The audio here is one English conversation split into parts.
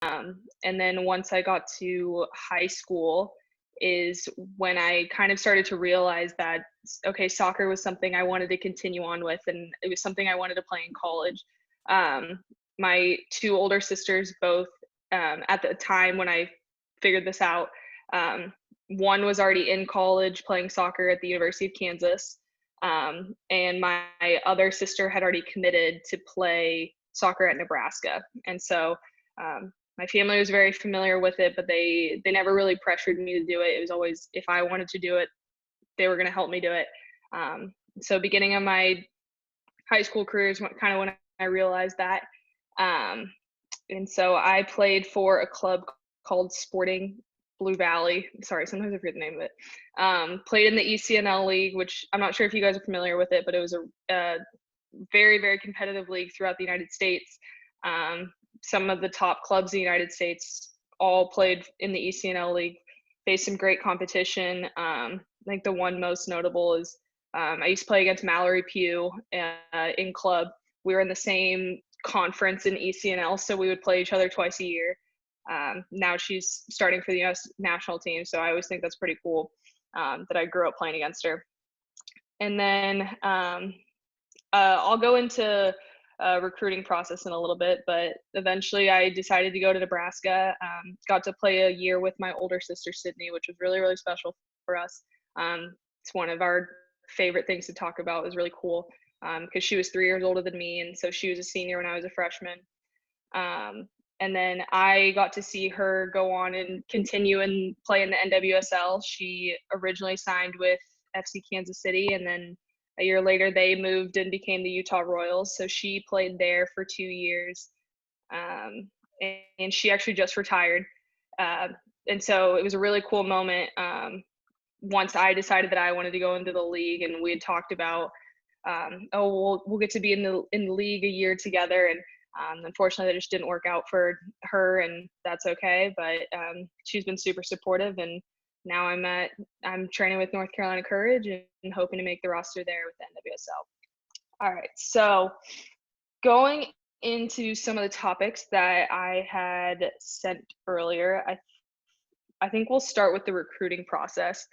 And then once I got to high school is when I kind of started to realize that, okay, soccer was something I wanted to continue on with, and it was something I wanted to play in college. My two older sisters both, at the time when I figured this out, um, one was already in college playing soccer at the University of Kansas, and my other sister had already committed to play soccer at Nebraska. And so my family was very familiar with it, but they never really pressured me to do it. It was always if I wanted to do it, they were going to help me do it. So beginning of my high school career is kind of when I realized that. Um, and so I played for a club called Sporting Blue Valley. Sorry, sometimes I forget the name of it. Played in the ECNL league, which I'm not sure if you guys are familiar with it, but it was a very, very competitive league throughout the United States. Some of the top clubs in the United States all played in the ECNL league, faced some great competition. I think the one most notable is I used to play against Mallory Pugh in club. We were in the same conference in ECNL, so we would play each other twice a year. Now she's starting for the U.S. national team, so I always think that's pretty cool that I grew up playing against her. And then I'll go into recruiting process in a little bit, but eventually I decided to go to Nebraska. Got to play a year with my older sister, Sydney, which was really, really special for us. It's one of our favorite things to talk about. It was really cool because she was 3 years older than me, and so she was a senior when I was a freshman. And then I got to see her go on and continue and play in the NWSL. She originally signed with FC Kansas City, and then a year later they moved and became the Utah Royals. So she played there for 2 years, and she actually just retired. And so it was a really cool moment once I decided that I wanted to go into the league, and we had talked about, oh, we'll get to be in the league a year together. And unfortunately, that just didn't work out for her, and that's okay. But she's been super supportive, and now I'm training with North Carolina Courage and hoping to make the roster there with the NWSL. All right, so going into some of the topics that I had sent earlier, I think we'll start with the recruiting process.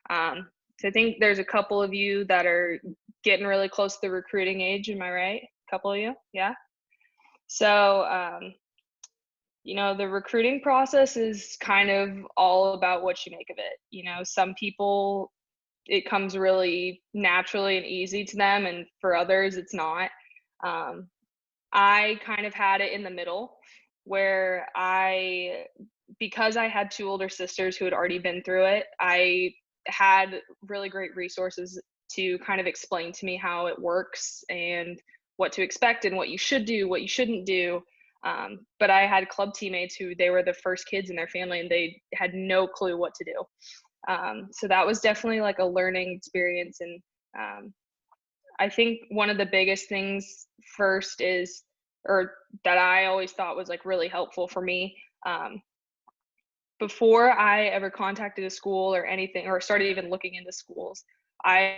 So I think there's a couple of you that are getting really close to the recruiting age. Am I right? A couple of you, yeah. So, the recruiting process is kind of all about what you make of it. Some people, it comes really naturally and easy to them, and for others, it's not. I kind of had it in the middle where because I had two older sisters who had already been through it, I had really great resources to kind of explain to me how it works and what to expect and what you should do, what you shouldn't do. But I had club teammates who they were the first kids in their family and they had no clue what to do. So that was definitely like a learning experience. And I think one of the biggest things first is, or that I always thought was like really helpful for me, before I ever contacted a school or anything, or started even looking into schools, I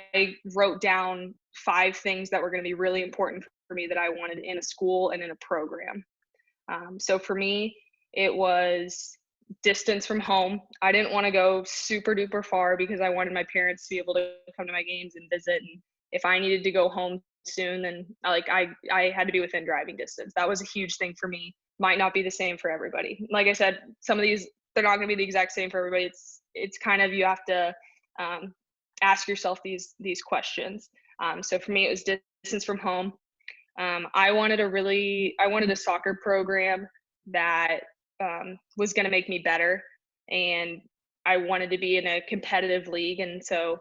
wrote down 5 things that were going to be really important for me that I wanted in a school and in a program. So for me, it was distance from home. I didn't want to go super duper far because I wanted my parents to be able to come to my games and visit. And if I needed to go home soon, then I had to be within driving distance. That was a huge thing for me. Might not be the same for everybody. Like I said, some of these, they're not going to be the exact same for everybody. It's kind of, you have to ask yourself these questions. So for me, it was distance from home. I wanted a soccer program that was going to make me better, and I wanted to be in a competitive league. And so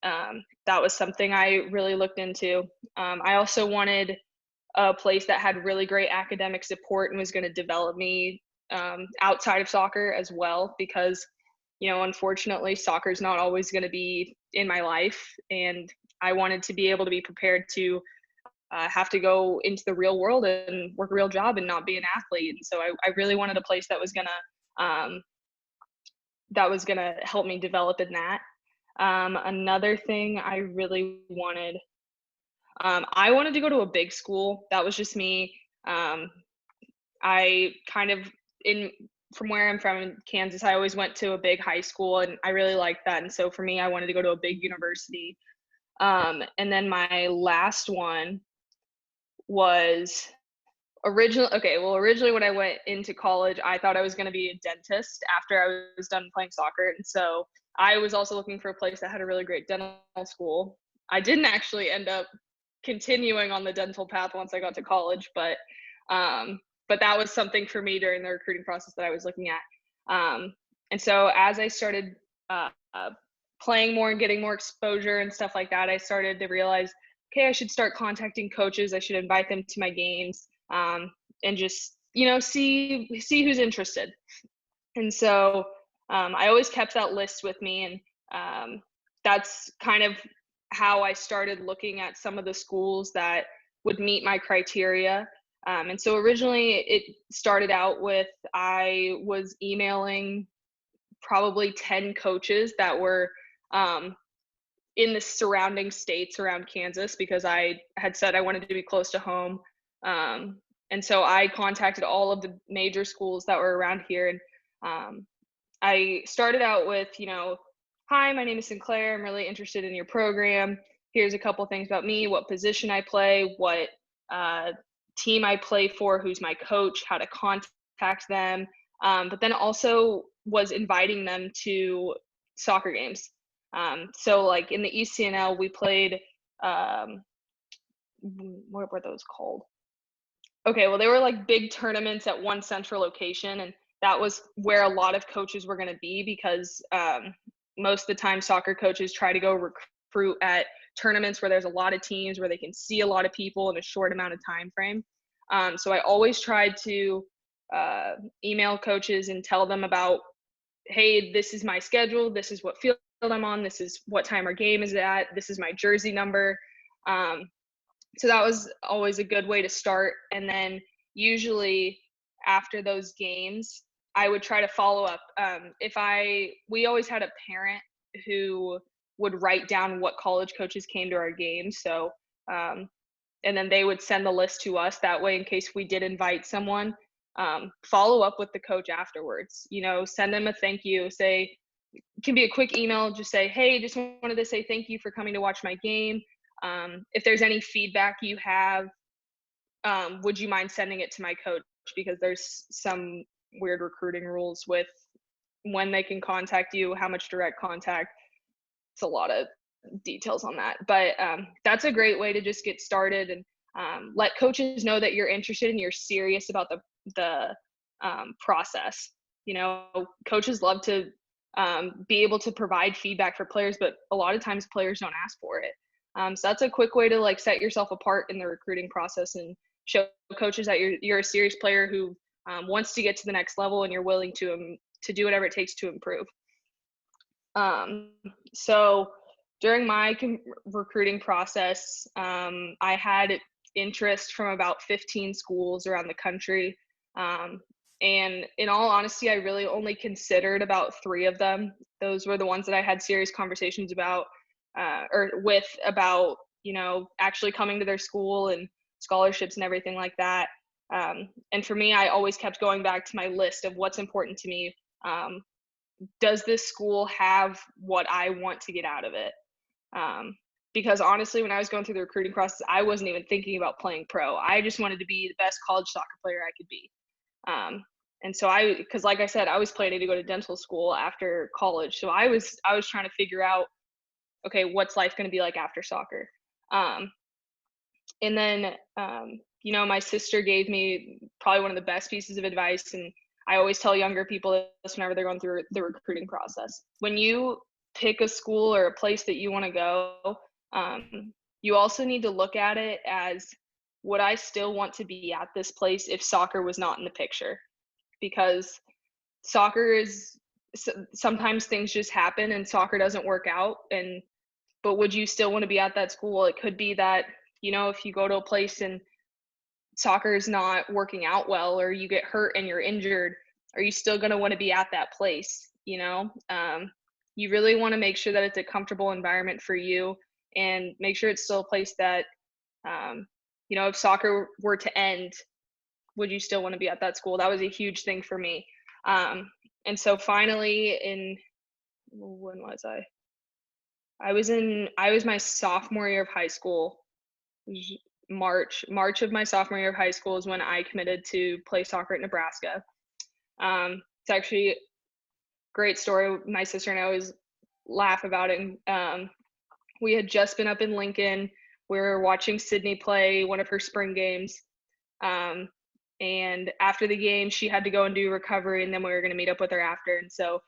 that was something I really looked into. I also wanted a place that had really great academic support and was going to develop me outside of soccer as well, because, unfortunately, soccer is not always going to be in my life. And I wanted to be able to be prepared to have to go into the real world and work a real job and not be an athlete. And so I really wanted a place that was gonna help me develop in that. Another thing I really wanted, I wanted to go to a big school. That was just me. I kind of in from where I'm from in Kansas, I always went to a big high school, and I really liked that. And so for me, I wanted to go to a big university. And then my last one was originally when I went into college, I thought I was going to be a dentist after I was done playing soccer. And so I was also looking for a place that had a really great dental school. I didn't actually end up continuing on the dental path once I got to college, but that was something for me during the recruiting process that I was looking at. And so as I started uh, uh, playing more and getting more exposure and stuff like that, I started to realize, okay, I should start contacting coaches. I should invite them to my games, and just see who's interested. And so I always kept that list with me, and that's kind of how I started looking at some of the schools that would meet my criteria. And so originally it started out with I was emailing probably 10 coaches that were um, in the surrounding states around Kansas, because I had said I wanted to be close to home. Um, and so I contacted all of the major schools that were around here. And I started out with, hi, my name is Sinclaire. I'm really interested in your program. Here's a couple things about me, what position I play, what uh, team I play for, who's my coach, how to contact them. But then also was inviting them to soccer games. So like in the ECNL, we played, what were those called? Okay, well, they were like big tournaments at one central location, and that was where a lot of coaches were going to be, because most of the time soccer coaches try to go recruit at tournaments where there's a lot of teams, where they can see a lot of people in a short amount of time frame. So I always tried to email coaches and tell them about, hey, this is my schedule, this is what field I'm on, this is what time our game is at, this is my jersey number. So that was always a good way to start. And then usually after those games, I would try to follow up. We always had a parent who would write down what college coaches came to our games. So, and then they would send the list to us. That way, in case we did invite someone, follow up with the coach afterwards. Send them a thank you. Say, it can be a quick email. Just say, hey, just wanted to say thank you for coming to watch my game. If there's any feedback you have, would you mind sending it to my coach? Because there's some weird recruiting rules with when they can contact you, how much direct contact. It's a lot of details on that. But that's a great way to just get started and let coaches know that you're interested and you're serious about the process. Coaches love to be able to provide feedback for players, but a lot of times players don't ask for it. So that's a quick way to like set yourself apart in the recruiting process and show coaches that you're a serious player who wants to get to the next level, and you're willing to do whatever it takes to improve. So during my recruiting process, I had interest from about 15 schools around the country. And in all honesty, I really only considered about 3 of them. Those were the ones that I had serious conversations about, about, actually coming to their school and scholarships and everything like that. And for me, I always kept going back to my list of what's important to me. Does this school have what I want to get out of it? Because honestly, when I was going through the recruiting process, I wasn't even thinking about playing pro. I just wanted to be the best college soccer player I could be. And so because like I said, I was planning to go to dental school after college. So I was trying to figure out, okay, what's life going to be like after soccer? And then, my sister gave me probably one of the best pieces of advice. And I always tell younger people this whenever they're going through the recruiting process. When you pick a school or a place that you want to go, you also need to look at it as, would I still want to be at this place if soccer was not in the picture? Because soccer is, sometimes things just happen and soccer doesn't work out. But would you still want to be at that school? It could be that, if you go to a place and soccer is not working out well, or you get hurt and you're injured, are you still going to want to be at that place? You really want to make sure that it's a comfortable environment for you, and make sure it's still a place that, if soccer were to end, would you still want to be at that school? That was a huge thing for me. And so finally when was I? I was my sophomore year of high school. March of my sophomore year of high school is when I committed to play soccer at Nebraska. It's actually a great story. My sister and I always laugh about it. We had just been up in Lincoln. We were watching Sydney play one of her spring games. And after the game, she had to go and do recovery, and then we were going to meet up with her after. And so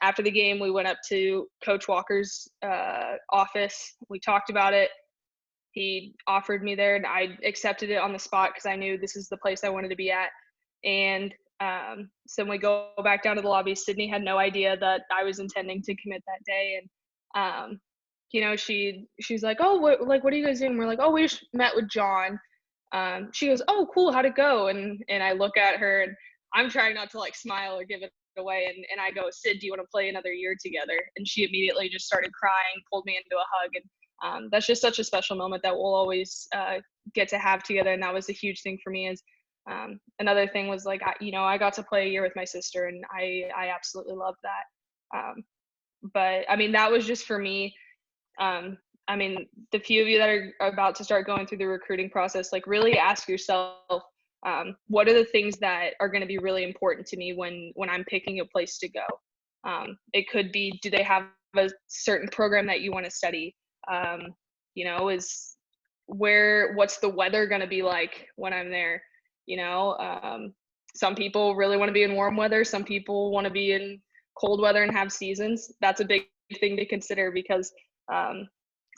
after the game, we went up to Coach Walker's office. We talked about it. He offered me there, and I accepted it on the spot because I knew this is the place I wanted to be at. And so when we go back down to the lobby, Sydney had no idea that I was intending to commit that day. And you know, she's like, "Oh, what are you guys doing?" We're like, "Oh, we just met with John." She goes, "Oh, cool, how'd it go?" And I look at her, and I'm trying not to like smile or give it away, and I go, "Sid, do you want to play another year together?" And she immediately just started crying, pulled me into a hug, and that's just such a special moment that we'll always get to have together. And that was a huge thing for me. Is another thing was like, I got to play a year with my sister, and I absolutely loved that. But I mean, that was just for me. I mean, the few of you that are about to start going through the recruiting process, like really ask yourself, what are the things that are going to be really important to me when I'm picking a place to go? It could be, do they have a certain program that you want to study? What's the weather going to be like when I'm there? Some people really want to be in warm weather. Some people want to be in cold weather and have seasons. That's a big thing to consider because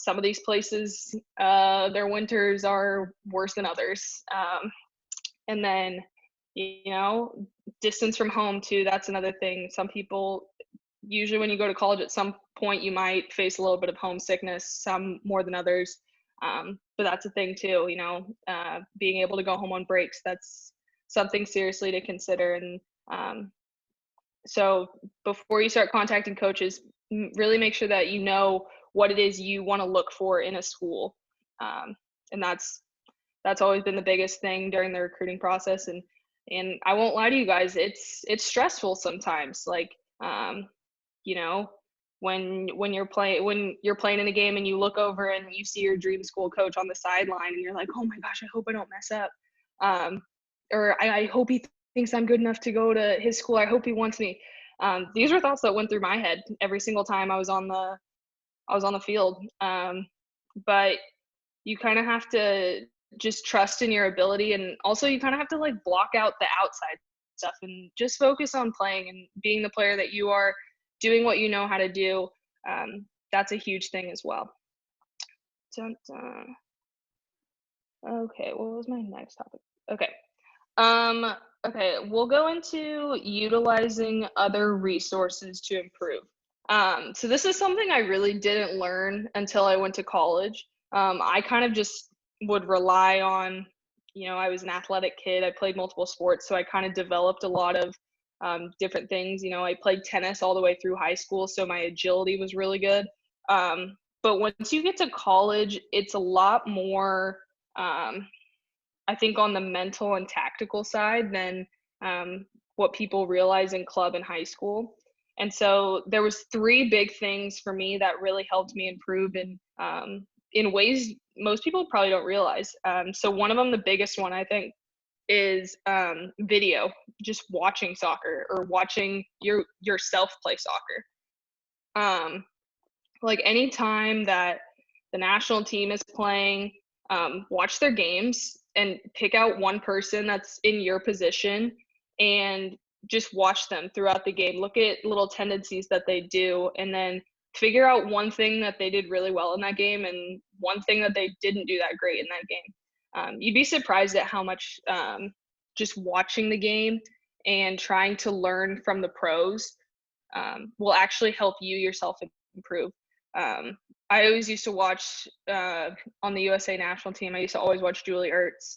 some of these places, their winters are worse than others. And then, distance from home too, that's another thing. Some people, usually when you go to college at some point, you might face a little bit of homesickness, some more than others. But that's a thing too, being able to go home on breaks, that's something seriously to consider. And so before you start contacting coaches, really make sure that you know what it is you want to look for in a school. And that's always been the biggest thing during the recruiting process. And I won't lie to you guys, it's stressful sometimes. Like, when you're playing in a game and you look over and you see your dream school coach on the sideline and you're like, oh my gosh, I hope I don't mess up. Or I hope he thinks I'm good enough to go to his school. I hope he wants me. These are thoughts that went through my head every single time I was on the field. But you kind of have to just trust in your ability, and also you kind of have to like block out the outside stuff and just focus on playing and being the player that you are, doing what you know how to do. That's a huge thing as well. Okay, what was my next topic? Okay, we'll go into utilizing other resources to improve. So this is something I really didn't learn until I went to college. I kind of just would rely on, I was an athletic kid. I played multiple sports, so I kind of developed a lot of different things. I played tennis all the way through high school, so my agility was really good. But once you get to college, it's a lot more, I think, on the mental and tactical side than what people realize in club and high school. And so there was 3 big things for me that really helped me improve in ways most people probably don't realize. So one of them, the biggest one, I think, is video, just watching soccer or watching yourself play soccer. Like any time that the national team is playing, watch their games and pick out one person that's in your position and just watch them throughout the game. Look at little tendencies that they do, and then figure out one thing that they did really well in that game and one thing that they didn't do that great in that game. You'd be surprised at how much just watching the game and trying to learn from the pros will actually help you yourself improve. I always used to watch on the USA national team. I used to always watch Julie Ertz.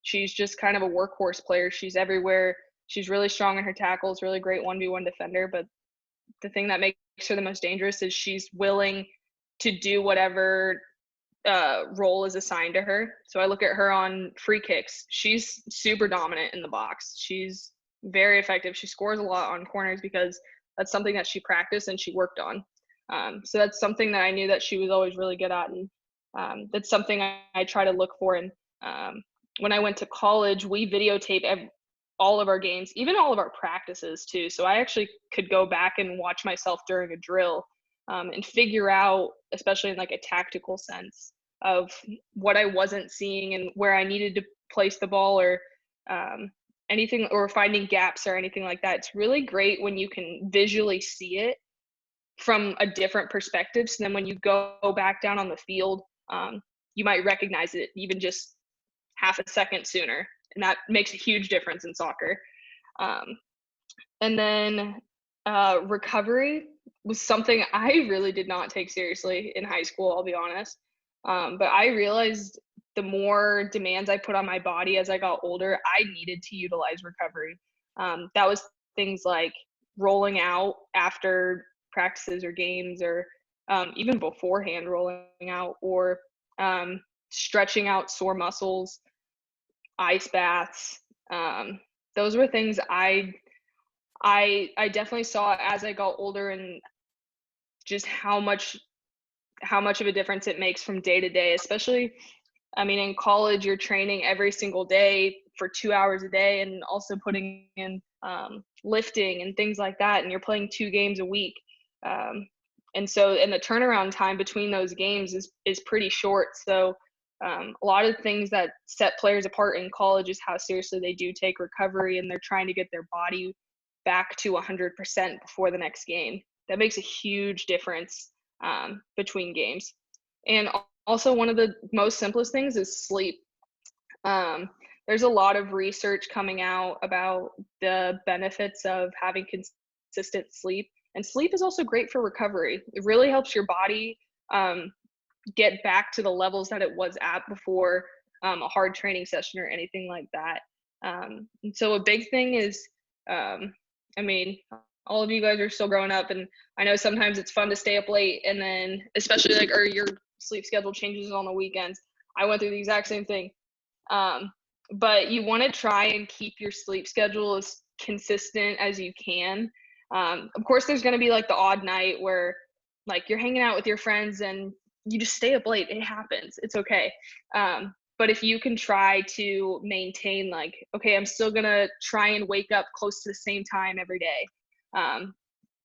She's just kind of a workhorse player. She's everywhere. She's really strong in her tackles, really great 1v1 defender. But the thing that makes her the most dangerous is she's willing to do whatever role is assigned to her. So I look at her on free kicks. She's super dominant in the box. She's very effective. She scores a lot on corners because that's something that she practiced and she worked on. So that's something that I knew that she was always really good at, and that's something I try to look for. And when I went to college, we videotape all of our games, even all of our practices too. So I actually could go back and watch myself during a drill and figure out, especially in like a tactical sense, of what I wasn't seeing and where I needed to place the ball, or anything, or finding gaps or anything like that. It's really great when you can visually see it from a different perspective. So then when you go back down on the field, you might recognize it even just half a second sooner. And that makes a huge difference in soccer. And then recovery was something I really did not take seriously in high school, I'll be honest. But I realized the more demands I put on my body as I got older, I needed to utilize recovery. That was things like rolling out after practices or games, or even beforehand rolling out, or stretching out sore muscles, ice baths. Those were things I definitely saw as I got older, and just how much of a difference it makes from day to day. Especially, I mean, in college, you're training every single day for 2 hours a day, and also putting in lifting and things like that, and you're playing 2 games a week. And the turnaround time between those games is pretty short. So a lot of things that set players apart in college is how seriously they do take recovery, and they're trying to get their body back to 100% before the next game. That makes a huge difference between games. And also, one of the most simplest things is sleep. There's a lot of research coming out about the benefits of having consistent sleep. And sleep is also great for recovery. It really helps your body get back to the levels that it was at before a hard training session or anything like that. And so a big thing is, I mean, all of you guys are still growing up, and I know sometimes it's fun to stay up late, and then especially like, or your sleep schedule changes on the weekends. I went through the exact same thing. But you want to try and keep your sleep schedule as consistent as you can. Of course, there's going to be like the odd night where like you're hanging out with your friends and you just stay up late. It happens. It's okay. But if you can try to maintain like, okay, I'm still going to try and wake up close to the same time every day.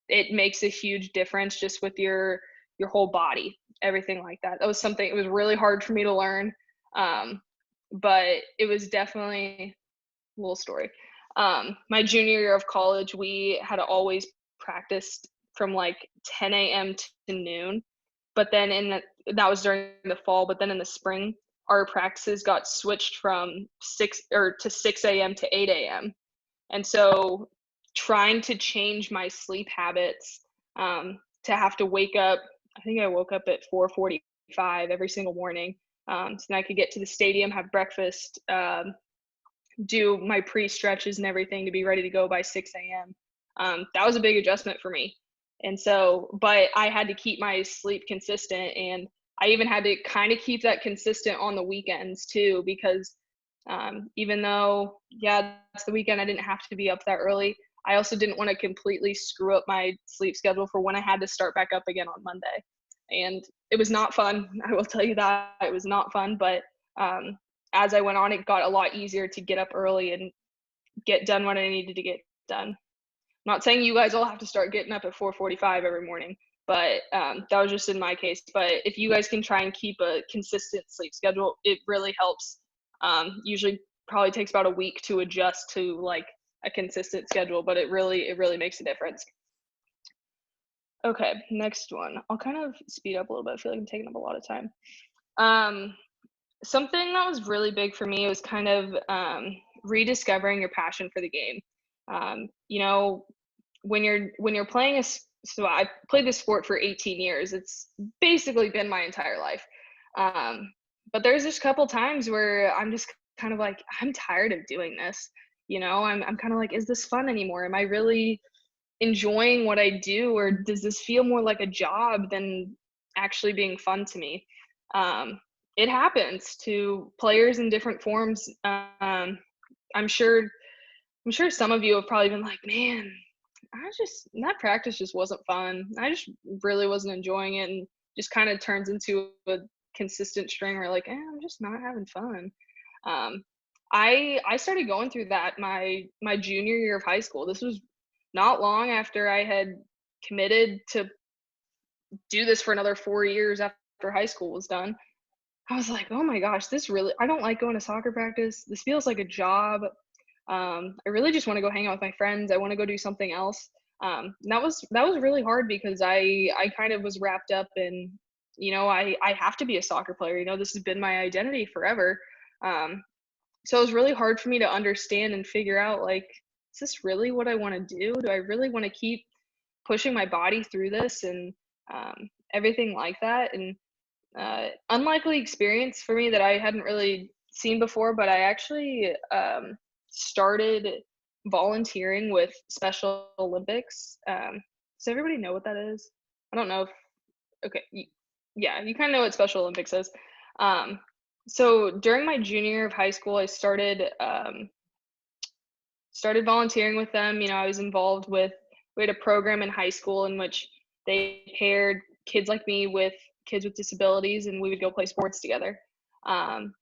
It makes a huge difference just with your whole body, everything like that. That was something, it was really hard for me to learn. But it was definitely a little story. My junior year of college, we had always practiced from like 10 a.m. to noon. But then that was during the fall, but then in the spring, our practices got switched from 6 a.m. to 8 a.m. And so trying to change my sleep habits, to have to wake up, I think I woke up at 4:45 every single morning. So then I could get to the stadium, have breakfast, do my pre-stretches and everything to be ready to go by 6 a.m. That was a big adjustment for me. And so, but I had to keep my sleep consistent, and I even had to kind of keep that consistent on the weekends too, because even though, yeah, it's the weekend, I didn't have to be up that early. I also didn't want to completely screw up my sleep schedule for when I had to start back up again on Monday. And it was not fun. I will tell you that it was not fun, but as I went on, it got a lot easier to get up early and get done what I needed to get done. I'm not saying you guys all have to start getting up at 4:45 every morning, but that was just in my case. But if you guys can try and keep a consistent sleep schedule, it really helps. Usually probably takes about a week to adjust to like a consistent schedule, but it really makes a difference. Okay, next one. I'll kind of speed up a little bit. I feel like I'm taking up a lot of time. Something that was really big for me was kind of rediscovering your passion for the game. You know, when you're playing so I played this sport for 18 years. It's basically been my entire life. But there's just a couple times where I'm just kind of like, I'm tired of doing this. You know, I'm kind of like, is this fun anymore? Am I really enjoying what I do, or does this feel more like a job than actually being fun to me? it happens to players in different forms. I'm sure I'm sure some of you have probably been like, "Man, I just that practice just wasn't fun. I just really wasn't enjoying it," and just kind of turns into a consistent string where like, I'm just not having fun. Um, I started going through that my junior year of high school. This was not long after I had committed to do this for another 4 years after high school was done. I was like, "Oh my gosh, this really I don't like going to soccer practice. This feels like a job. I really just want to go hang out with my friends. I want to go do something else." And that was really hard because I kind of was wrapped up in, I have to be a soccer player. This has been my identity forever. Um, so it was really hard for me to understand and figure out like, is this really what I want to do? Do I really want to keep pushing my body through this and everything like that? And unlikely experience for me that I hadn't really seen before, but I actually started volunteering with Special Olympics. Does everybody know what that is? I don't know if, okay, yeah, you kind of know what Special Olympics is. Um, so during my junior year of high school, I started volunteering with them. I was involved with we had a program in high school in which they paired kids like me with kids with disabilities, and we would go play sports together. Um,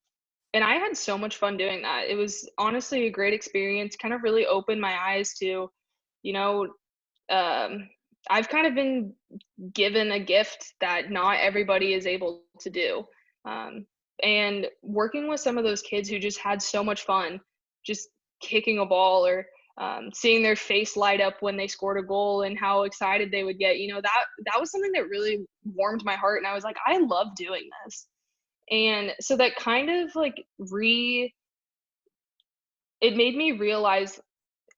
and I had so much fun doing that. It was honestly a great experience. Kind of really opened my eyes to, you know, um, I've kind of been given a gift that not everybody is able to do. Um, and working with some of those kids who just had so much fun, just kicking a ball or seeing their face light up when they scored a goal and how excited they would get, that was something that really warmed my heart. And I was like, I love doing this. And so that kind of like it made me realize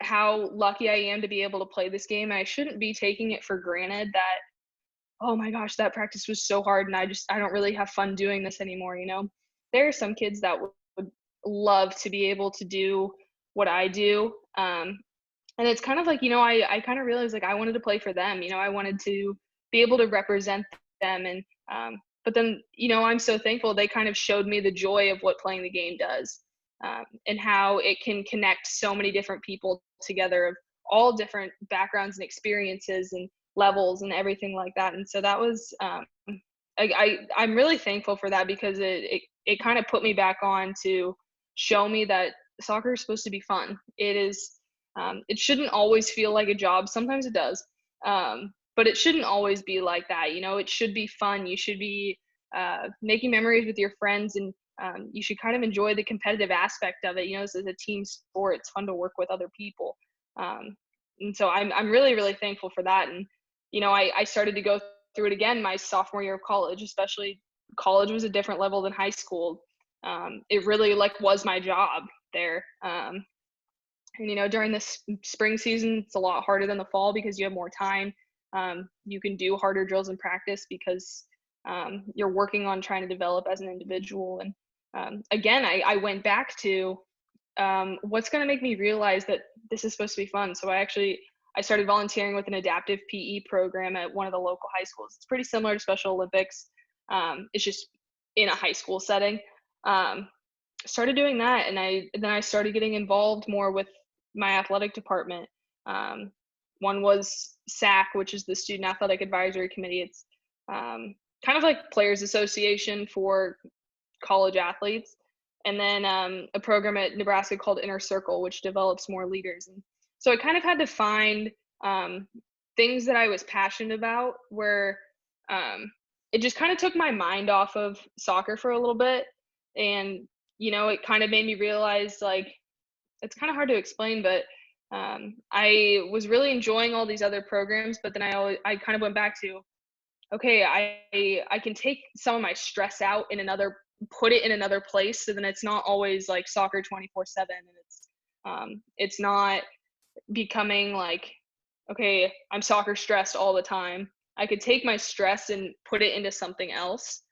how lucky I am to be able to play this game. And I shouldn't be taking it for granted that, oh my gosh, that practice was so hard and I don't really have fun doing this anymore. There are some kids that would love to be able to do what I do. And it's kind of like, I kind of realized like I wanted to play for them. I wanted to be able to represent them. And but then, I'm so thankful they kind of showed me the joy of what playing the game does, and how it can connect so many different people together of all different backgrounds and experiences and levels and everything like that. And so that was I'm really thankful for that because it kind of put me back on to show me that soccer is supposed to be fun. It shouldn't always feel like a job. Sometimes it does, but it shouldn't always be like that. It should be fun. You should be making memories with your friends, and you should kind of enjoy the competitive aspect of it. This is a team sport. It's fun to work with other people, and so I'm really really thankful for that. And I started to go through it again my sophomore year of college. Especially college was a different level than high school. It really like was my job there. And during this spring season, it's a lot harder than the fall because you have more time. You can do harder drills in practice because you're working on trying to develop as an individual. And again, I went back to what's going to make me realize that this is supposed to be fun. So I started volunteering with an adaptive PE program at one of the local high schools. It's pretty similar to Special Olympics. It's just in a high school setting. Started doing that, and then I started getting involved more with my athletic department. Um, One was SAC, which is the Student Athletic Advisory Committee. It's kind of like Players Association for college athletes, and then a program at Nebraska called Inner Circle, which develops more leaders. And so I kind of had to find things that I was passionate about, where it just kind of took my mind off of soccer for a little bit, and it kind of made me realize like it's kind of hard to explain, but I was really enjoying all these other programs, but then I kind of went back to, okay, I can take some of my stress out put it in another place, so then it's not always like soccer 24/7, and it's not becoming like, okay, I'm soccer stressed all the time. I could take my stress and put it into something else,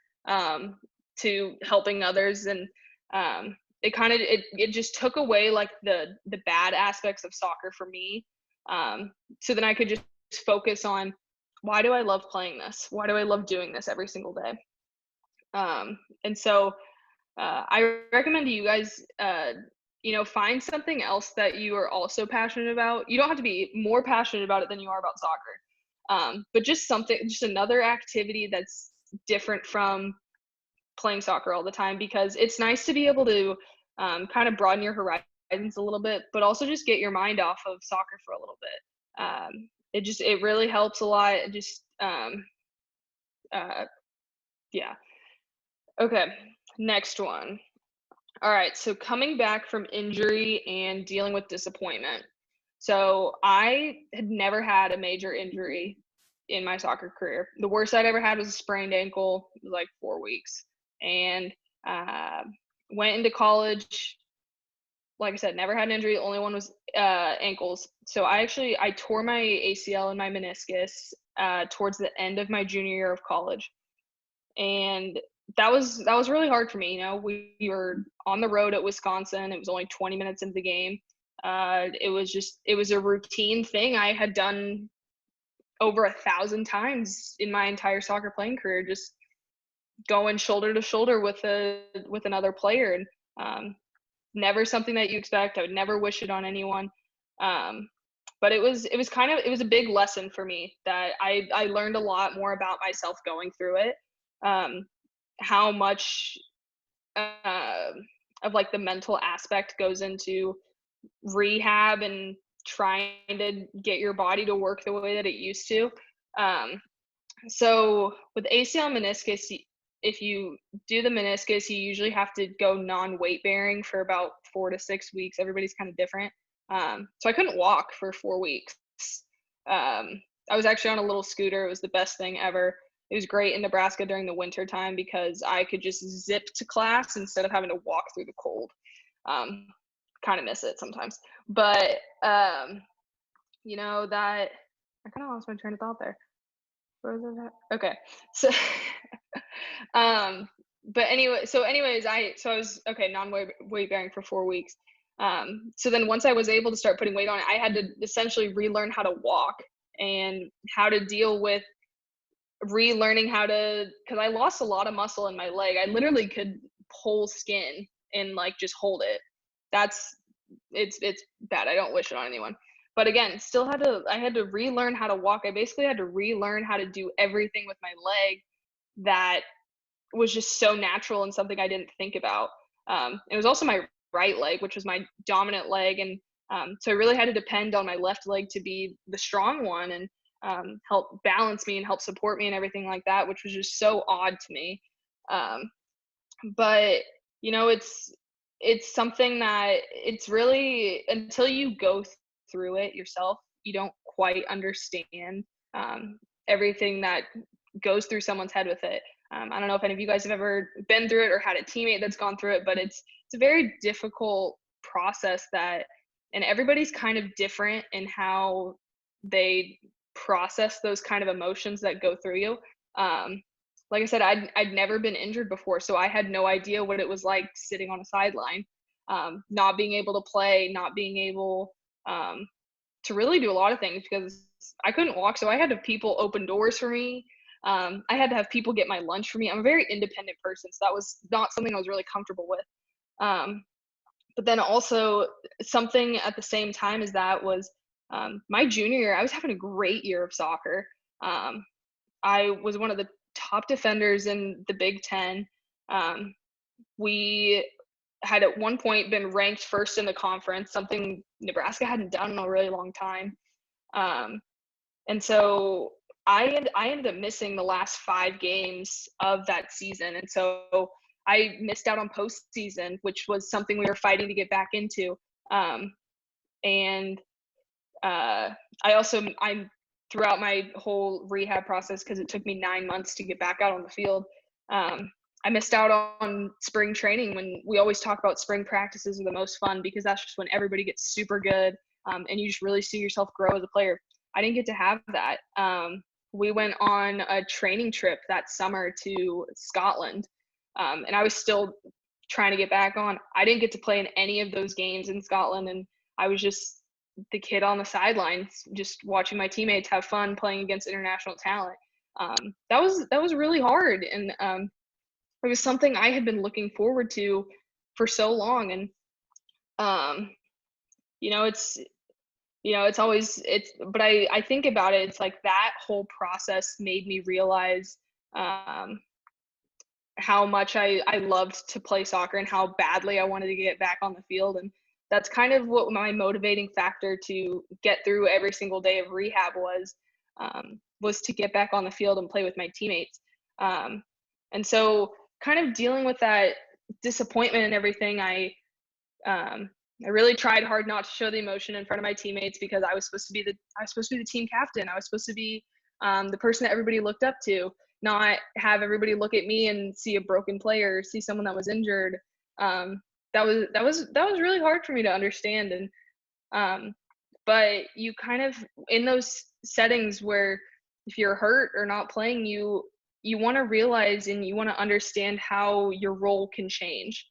to helping others. And it just took away like the bad aspects of soccer for me. So then I could just focus on, why do I love playing this? Why do I love doing this every single day? And so I recommend you guys, find something else that you are also passionate about. You don't have to be more passionate about it than you are about soccer, but just another activity that's different from playing soccer all the time, because it's nice to be able to kind of broaden your horizons a little bit, but also just get your mind off of soccer for a little bit. It really helps a lot. Uh, yeah. Okay. Next one. All right. So coming back from injury and dealing with disappointment. So I had never had a major injury in my soccer career. The worst I'd ever had was a sprained ankle. It was like 4 weeks, and uh, went into college. Like I said, never had an injury. The only one was ankles. So I tore my ACL and my meniscus towards the end of my junior year of college, and that was really hard for me. We were on the road at Wisconsin. It was only 20 minutes into the game. It was a routine thing I had done over 1,000 times in my entire soccer playing career, just going shoulder to shoulder with another player, and never something that you expect. I would never wish it on anyone. Um, but it was a big lesson for me that I learned a lot more about myself going through it. Um, how much uh, of like the mental aspect goes into rehab and trying to get your body to work the way that it used to. Um, so with ACL meniscus, if you do the meniscus, you usually have to go non-weight bearing for about 4 to 6 weeks. Everybody's kind of different. So I couldn't walk for 4 weeks. I was actually on a little scooter. It was the best thing ever. It was great in Nebraska during the winter time because I could just zip to class instead of having to walk through the cold. Um, kind of miss it sometimes, but that I kind of lost my train of thought there. Where was it at? Okay. So, um, but anyway, I was okay, weight bearing for 4 weeks. So then once I was able to start putting weight on it, I had to essentially relearn how to walk and how to deal with relearning how to, because I lost a lot of muscle in my leg. I literally could pull skin and like just hold it. That's it's bad. I don't wish it on anyone. But again, I had to relearn how to walk. I basically had to relearn how to do everything with my leg that was just so natural and something I didn't think about. It was also my right leg, which was my dominant leg, and so I really had to depend on my left leg to be the strong one and help balance me and help support me and everything like that, which was just so odd to me. Um, but it's something that it's really, until you go through it yourself, you don't quite understand everything that goes through someone's head with it. I don't know if any of you guys have ever been through it or had a teammate that's gone through it, but it's a very difficult process and everybody's kind of different in how they process those kind of emotions that go through you. Um, like I said, I'd never been injured before, so I had no idea what it was like sitting on a sideline, not being able to play, not being able to really do a lot of things because I couldn't walk. So I had to have people open doors for me. I had to have people get my lunch for me. I'm a very independent person, so that was not something I was really comfortable with. But then also something at the same time as that was my junior year. I was having a great year of soccer. I was one of the top defenders in the Big Ten. We had at one point been ranked first in the conference, something Nebraska hadn't done in a really long time. And so I ended up missing the last 5 games of that season. And so I missed out on postseason, which was something we were fighting to get back into. And I throughout my whole rehab process, because it took me 9 months to get back out on the field, I missed out on spring training, when we always talk about spring practices are the most fun because that's just when everybody gets super good, and you just really see yourself grow as a player. I didn't get to have that. We went on a training trip that summer to Scotland, and I was still trying to get back on. I didn't get to play in any of those games in Scotland, and I was just the kid on the sidelines, just watching my teammates have fun playing against international talent. That was really hard, and it was something I had been looking forward to for so long. And um, you know, it's always but I think about it, it's like that whole process made me realize um how much I loved to play soccer and how badly I wanted to get back on the field. And that's kind of what my motivating factor to get through every single day of rehab was to get back on the field and play with my teammates. Um, and so kind of dealing with that disappointment and everything, um, I really tried hard not to show the emotion in front of my teammates because I was supposed to be the team captain. I was supposed to be the person that everybody looked up to, not have everybody look at me and see a broken player, see someone that was injured. Um, that was really hard for me to understand. And but you kind of, in those settings where if you're hurt or not playing, you want to realize and you want to understand how your role can change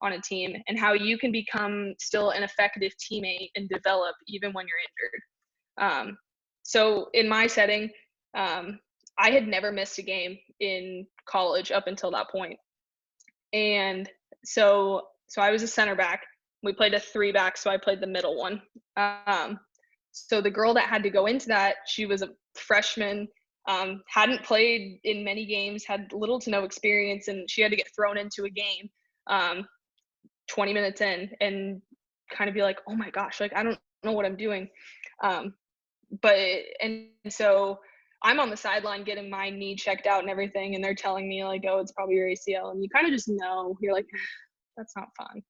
on a team and how you can become still an effective teammate and develop even when you're injured. So in my setting, I had never missed a game in college up until that point. And so I was a center back. We played a three back, so I played the middle one. Um, so the girl that had to go into that, she was a freshman, hadn't played in many games, had little to no experience, and she had to get thrown into a game. 20 minutes in and kind of be like, oh my gosh, like I don't know what I'm doing. Um, but and so I'm on the sideline getting my knee checked out and everything, and they're telling me like, oh, it's probably your ACL, and you kind of just know, you're like, that's not fun.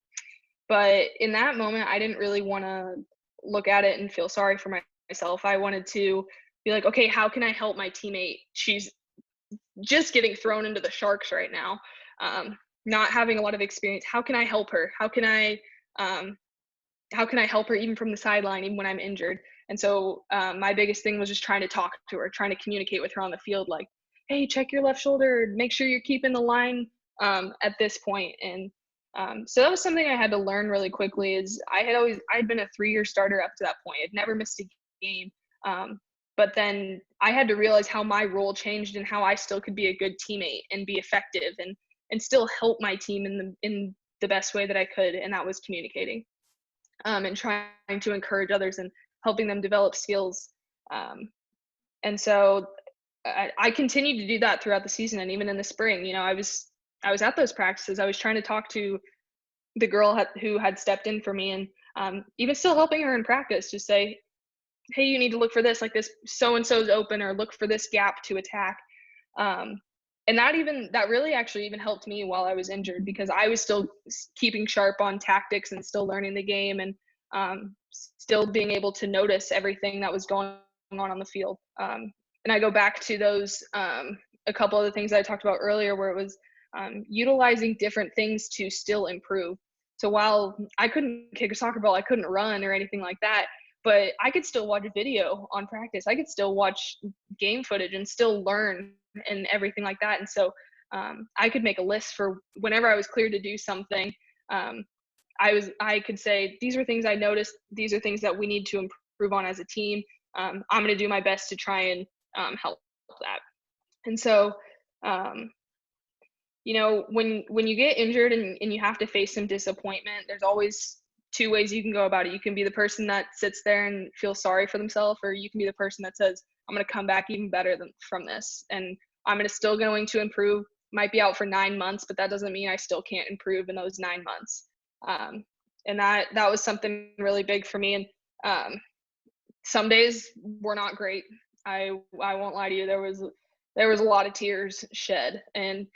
But in that moment, I didn't really want to look at it and feel sorry for myself. I wanted to be like, okay, how can I help my teammate? She's just getting thrown into the sharks right now. Not having a lot of experience. How can I help her? Um, how can I help her even from the sideline, even when I'm injured? And so my biggest thing was just trying to talk to her, trying to communicate with her on the field, like, hey, check your left shoulder, make sure you're keeping the line at this point. And so that was something I had to learn really quickly. Is I'd been a 3-year starter up to that point. I'd never missed a game. But then I had to realize how my role changed and how I still could be a good teammate and be effective and still help my team in the best way that I could, and that was communicating and trying to encourage others and helping them develop skills. And so I continued to do that throughout the season, and even in the spring. I was at those practices. I was trying to talk to the girl who had stepped in for me, and even still helping her in practice, just say, hey, you need to look for this, like this so and so's open, or look for this gap to attack. Um, and that really actually even helped me while I was injured, because I was still keeping sharp on tactics and still learning the game, and still being able to notice everything that was going on the field. And I go back to those a couple of the things I talked about earlier, where it was utilizing different things to still improve. So while I couldn't kick a soccer ball, I couldn't run or anything like that, but I could still watch a video on practice. I could still watch game footage and still learn and everything like that. And so I could make a list for whenever I was cleared to do something. I could say, these are things I noticed. These are things that we need to improve on as a team. I'm going to do my best to try and help that. And so, when you get injured and you have to face some disappointment, there's always two ways you can go about it. You can be the person that sits there and feels sorry for themselves, or you can be the person that says, I'm going to come back even better from this, and I'm still going to improve. Might be out for 9 months, but that doesn't mean I still can't improve in those 9 months. And that was something really big for me. And some days were not great. I won't lie to you. There was a lot of tears shed, and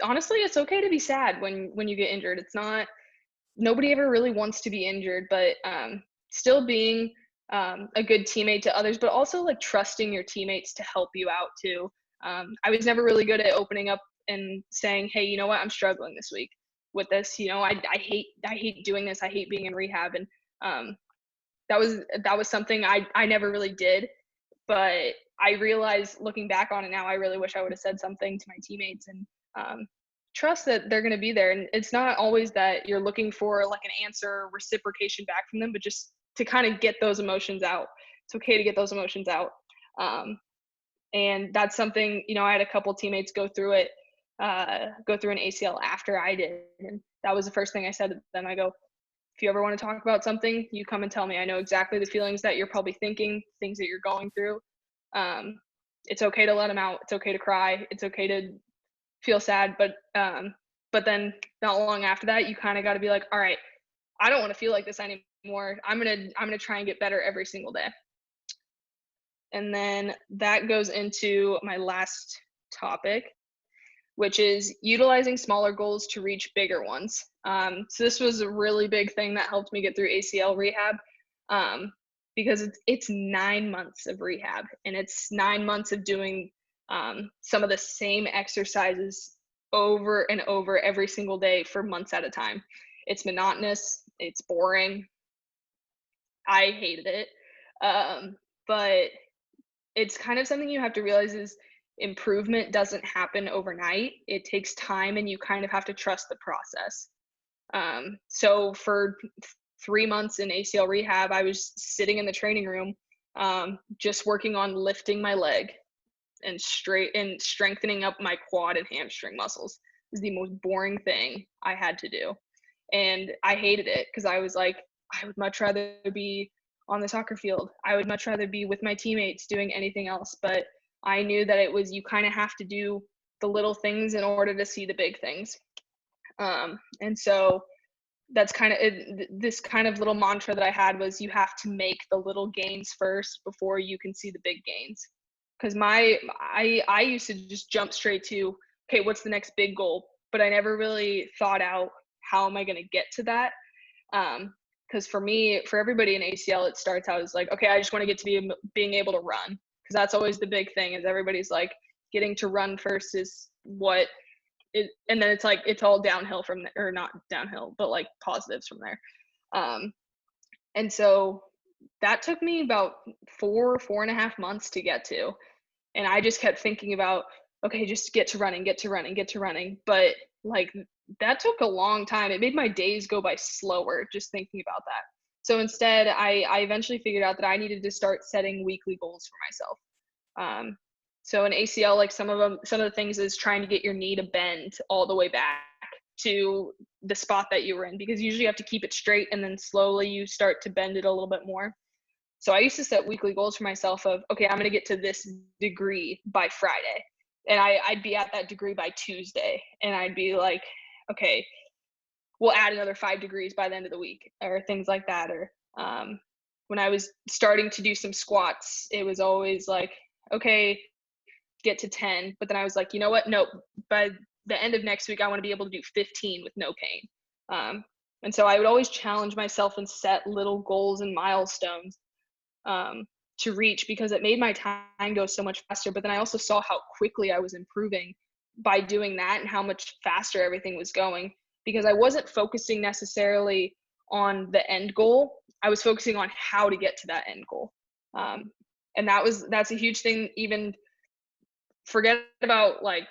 honestly, it's okay to be sad when you get injured. It's not, nobody ever really wants to be injured, but still being a good teammate to others, but also like trusting your teammates to help you out too. I was never really good at opening up and saying, hey, you know what, I'm struggling this week with this. I hate doing this. I hate being in rehab. And that was something I never really did, but I realized looking back on it now, I really wish I would have said something to my teammates and trust that they're going to be there. And it's not always that you're looking for like an answer or reciprocation back from them, but just to kind of get those emotions out. It's okay to get those emotions out. And that's something, I had a couple teammates go through it go through an ACL after I did. And that was the first thing I said to them. I go, if you ever want to talk about something, you come and tell me. I know exactly the feelings that you're probably thinking, things that you're going through. It's okay to let them out. It's okay to cry. It's okay to feel sad. But then not long after that, you kind of got to be like, all right, I don't want to feel like this anymore. I'm gonna try and get better every single day. And then that goes into my last topic, which is utilizing smaller goals to reach bigger ones. So this was a really big thing that helped me get through ACL rehab, because it's 9 months of rehab, and it's 9 months of doing some of the same exercises over and over every single day for months at a time. It's monotonous. It's boring. I hated it. But it's kind of something you have to realize is improvement doesn't happen overnight. It takes time, and you kind of have to trust the process. So for 3 months in ACL rehab, I was sitting in the training room, just working on lifting my leg and strengthening up my quad and hamstring muscles. It was the most boring thing I had to do. And I hated it because I was like, I would much rather be on the soccer field. I would much rather be with my teammates doing anything else. But I knew that it was, you kind of have to do the little things in order to see the big things. And so that's kind of this kind of little mantra that I had was, you have to make the little gains first before you can see the big gains. Because I used to just jump straight to, okay, what's the next big goal? But I never really thought out, how am I going to get to that? Because for me, for everybody in ACL, it starts out as like, okay, I just want to get to being able to run, because that's always the big thing, is everybody's like, getting to run first is what it, and then it's like, it's all downhill from there, or not downhill, but like positives from there. And so that took me about 4.5 months to get to. And I just kept thinking about, okay, just get to running. But like, that took a long time. It made my days go by slower just thinking about that. So instead, I eventually figured out that I needed to start setting weekly goals for myself. So in ACL, like some of the things is trying to get your knee to bend all the way back to the spot that you were in, because usually you have to keep it straight, and then slowly you start to bend it a little bit more. So I used to set weekly goals for myself of, okay, I'm going to get to this degree by Friday. And I'd be at that degree by Tuesday. And I'd be like, okay, we'll add another 5 degrees by the end of the week, or things like that. Or when I was starting to do some squats, it was always like, okay, get to 10. But then I was like, you know what? Nope. By the end of next week, I want to be able to do 15 with no pain. And so I would always challenge myself and set little goals and milestones to reach, because it made my time go so much faster. But then I also saw how quickly I was improving by doing that, and how much faster everything was going, because I wasn't focusing necessarily on the end goal. I was focusing on how to get to that end goal. And that's a huge thing. Even forget about like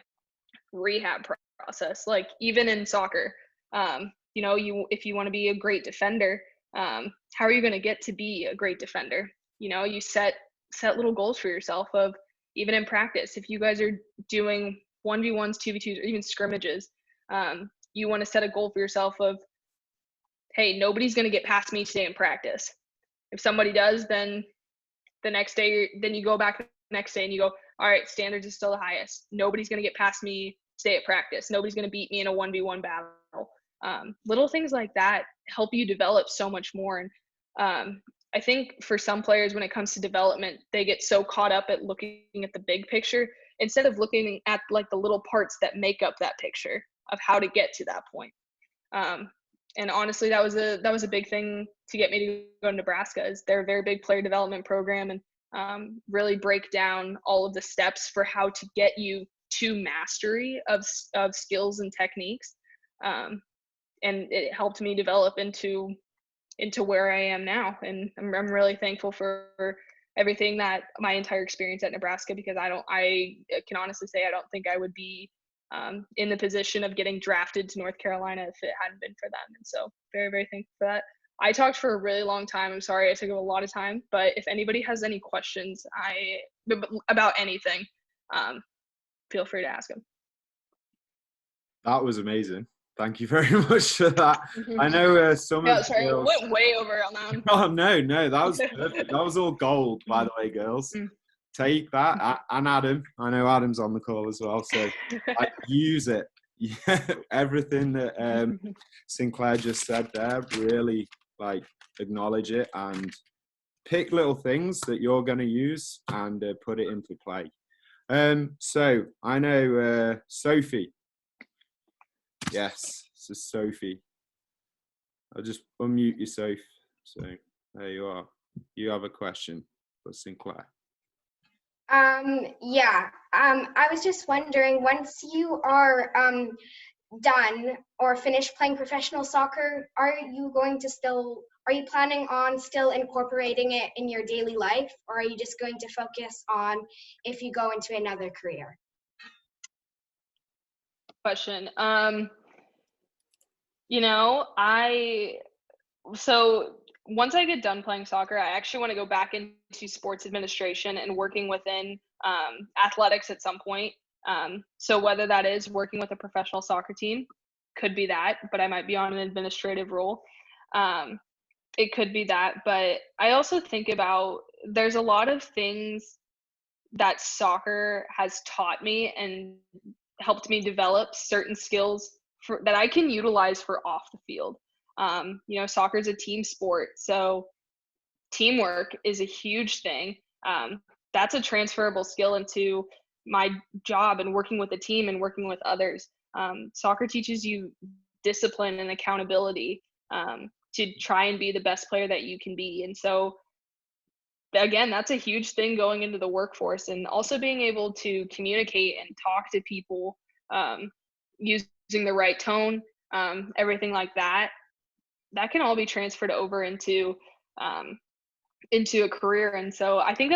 rehab process, like even in soccer, if you want to be a great defender, how are you going to get to be a great defender? You set little goals for yourself of, even in practice, if you guys are doing 1v1s, 2v2s, or even scrimmages, you want to set a goal for yourself of, hey, nobody's going to get past me today in practice. If somebody does, then the next day, then you go back the next day and you go, all right, standards is still the highest. Nobody's going to get past me today at practice. Nobody's going to beat me in a 1v1 battle. Little things like that help you develop so much more. And I think for some players, when it comes to development, they get so caught up at looking at the big picture instead of looking at like the little parts that make up that picture of how to get to that point. And honestly, that was a big thing to get me to go to Nebraska. Is they're a very big player development program, and really break down all of the steps for how to get you to mastery of skills and techniques. And it helped me develop into where I am now. And I'm really thankful for everything, that my entire experience at Nebraska, because I can honestly say I don't think I would be in the position of getting drafted to North Carolina if it hadn't been for them. And so very, very thankful for that. I talked for a really long time. I'm sorry I took a lot of time, but if anybody has any questions about anything, feel free to ask them. That was amazing. Thank you very much for that. I know some of Yeah, the sorry, I girls. went way over on that one. Oh no, that was perfect. That was all gold, by the way, girls. Take that, and Adam. I know Adam's on the call as well, so I use it. Yeah, everything that Sinclaire just said there, really like acknowledge it and pick little things that you're going to use and put it into play. So I know Sophie. Yes, this is Sophie. I'll just unmute you, Soph. So there you are. You have a question for Sinclaire. Yeah. I was just wondering, once you are done or finished playing professional soccer, are you planning on still incorporating it in your daily life, or are you just going to focus on if you go into another career? Question. You know, so once I get done playing soccer, I actually want to go back into sports administration and working within athletics at some point. So whether that is working with a professional soccer team, could be that, but I might be on an administrative role. It could be that, but I also think about there's a lot of things that soccer has taught me and helped me develop certain skills that I can utilize for off the field. You know, soccer is a team sport, so teamwork is a huge thing. That's a transferable skill into my job and working with a team and working with others. Soccer teaches you discipline and accountability to try and be the best player that you can be. And so, again, that's a huge thing going into the workforce, and also being able to communicate and talk to people using the right tone, everything like that. That can all be transferred over into a career. And so I think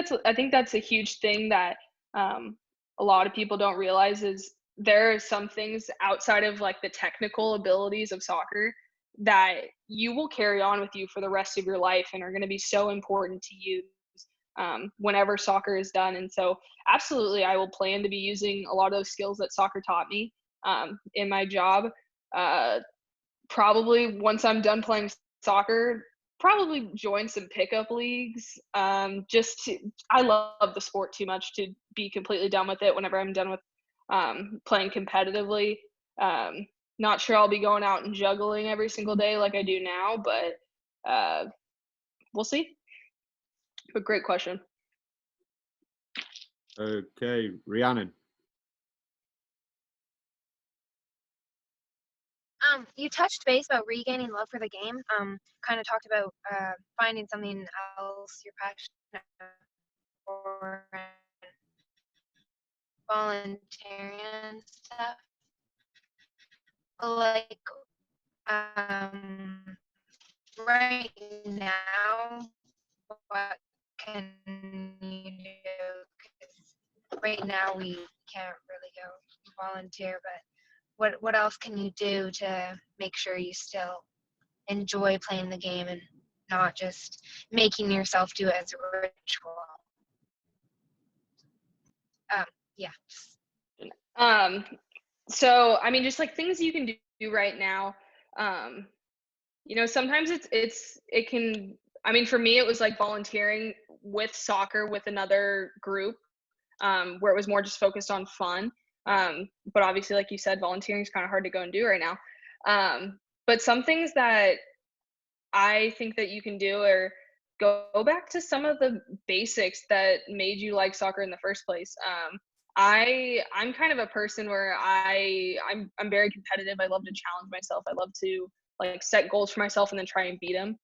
that's a huge thing that a lot of people don't realize is there are some things outside of like the technical abilities of soccer that you will carry on with you for the rest of your life and are going to be so important to you whenever soccer is done. And so absolutely, I will plan to be using a lot of those skills that soccer taught me in my job. Probably once I'm done playing soccer, probably join some pickup leagues. I love the sport too much to be completely done with it whenever I'm done with playing competitively. Not sure I'll be going out and juggling every single day like I do now, but we'll see. But great question. Okay, Rhiannon. You touched base about regaining love for the game. Kind of talked about finding something else you're passionate for, and volunteering and stuff. Like right now, what can you do? 'Cause right now we can't really go volunteer, but what else can you do to make sure you still enjoy playing the game and not just making yourself do it as a ritual? Yeah. So I mean, just like things you can do right now. You know, sometimes it can. I mean, for me, it was like volunteering with soccer with another group, where it was more just focused on fun. But obviously, like you said, volunteering is kind of hard to go and do right now. But some things that I think that you can do are go back to some of the basics that made you like soccer in the first place. I'm kind of a person where I'm very competitive. I love to challenge myself. I love to like set goals for myself and then try and beat them.